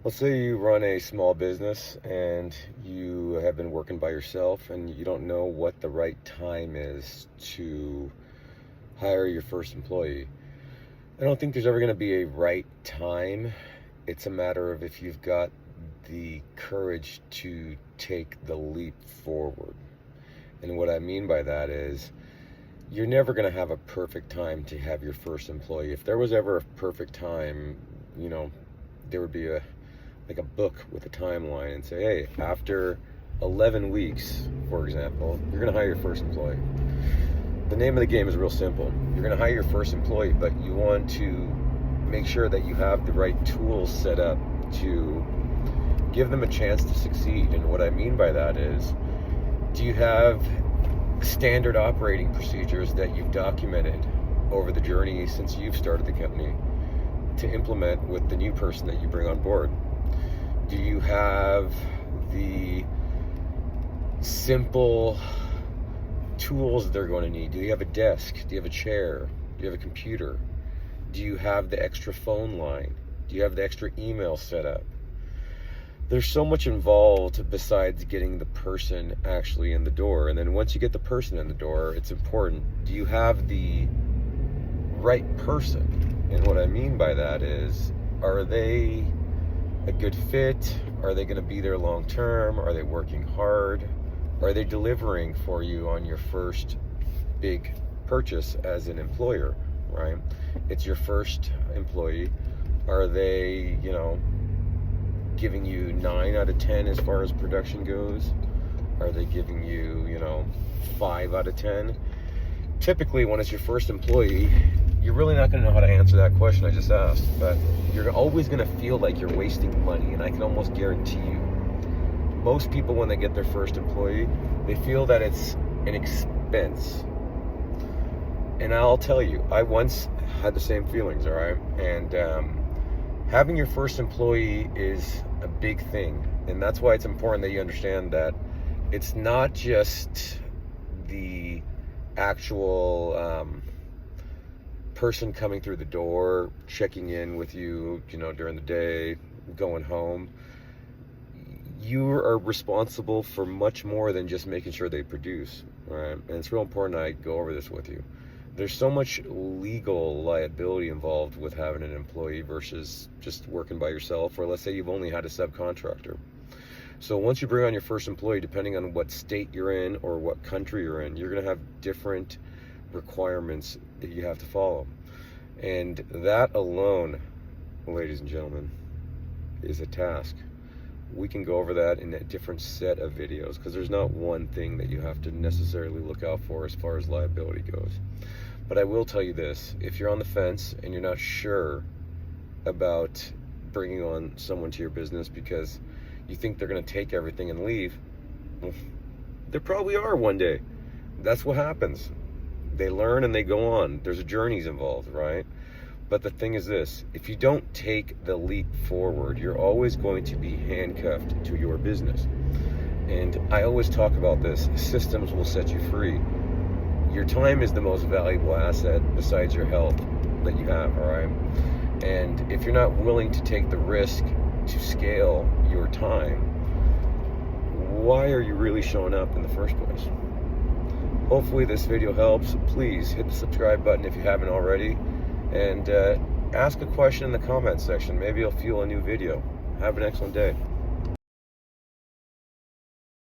Let's say you run a small business and you have been working by yourself and you don't know what the right time is to hire your first employee. I don't think there's ever going to be a right time. It's a matter of if you've got the courage to take the leap forward. And what I mean by that is you're never going to have a perfect time to have your first employee. If there was ever a perfect time, there would be a book with a timeline and say, hey, after 11 weeks, for example, you're going to hire your first employee. The name of the game is real simple. You're going to hire your first employee, but you want to make sure that you have the right tools set up to give them a chance to succeed. And what I mean by that is, do you have standard operating procedures that you've documented over the journey since you've started the company to implement with the new person that you bring on board? Do you have the simple tools they're going to need? Do you have a desk? Do you have a chair? Do you have a computer? Do you have the extra phone line? Do you have the extra email set up? There's so much involved besides getting the person actually in the door. And then once you get the person in the door, it's important. Do you have the right person? And what I mean by that is, are they a good fit? Are they going to be there long term? Are they working hard? Are they delivering for you on your first big purchase as an employer, right? It's your first employee. Are they, giving you 9 out of 10 as far as production goes? Are they giving you, 5 out of 10? Typically, when it's your first employee, you're really not going to know how to answer that question I just asked, but you're always going to feel like you're wasting money, and I can almost guarantee you, most people when they get their first employee, they feel that it's an expense. And I'll tell you, I once had the same feelings, all right? And having your first employee is a big thing, and that's why it's important that you understand that it's not just the actual person coming through the door, checking in with you, during the day, going home. You are responsible for much more than just making sure they produce, right? And it's real important I go over this with you. There's so much legal liability involved with having an employee versus just working by yourself, or let's say you've only had a subcontractor. So once you bring on your first employee, depending on what state you're in or what country you're in, you're going to have different requirements that you have to follow. And that alone, ladies and gentlemen, is a task. We can go over that in a different set of videos because there's not one thing that you have to necessarily look out for as far as liability goes. But I will tell you this, if you're on the fence and you're not sure about bringing on someone to your business because you think they're going to take everything and leave, well, there probably are one day. That's what happens. They learn and they go on. There's journeys involved, right? But the thing is this, if you don't take the leap forward, you're always going to be handcuffed to your business. And I always talk about this, systems will set you free. Your time is the most valuable asset besides your health that you have, all right? And if you're not willing to take the risk to scale your time, why are you really showing up in the first place? Hopefully this video helps. Please hit the subscribe button if you haven't already. And ask a question in the comments section. Maybe it'll fuel a new video. Have an excellent day.